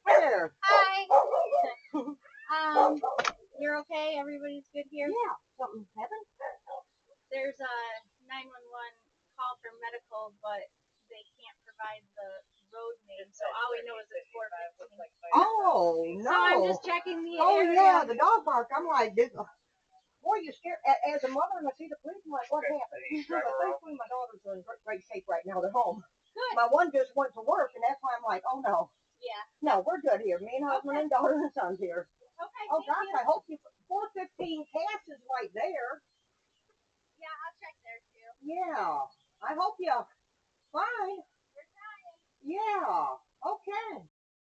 There. Hi. You're okay? Everybody's good here? Yeah. Something happened? There's a 911 call for medical, but they can't provide the road name, so all we know is it's 415. Oh, no. So I'm just checking the Oh, area. yeah, the dog bark. I'm like, boy, you scared. As a mother, and I see the police, I'm like, what happened? But thankfully, my daughters are in great shape right now. They're home. Good. My one just went to work, and that's why I'm like, oh, no. Yeah. No, we're good here. Me and husband and daughter and son's here. Okay. Oh, gosh, you. I hope you. 415 Cass is right there. Yeah, I'll check there too. Yeah. I hope you. Fine. We're trying. Yeah. Okay.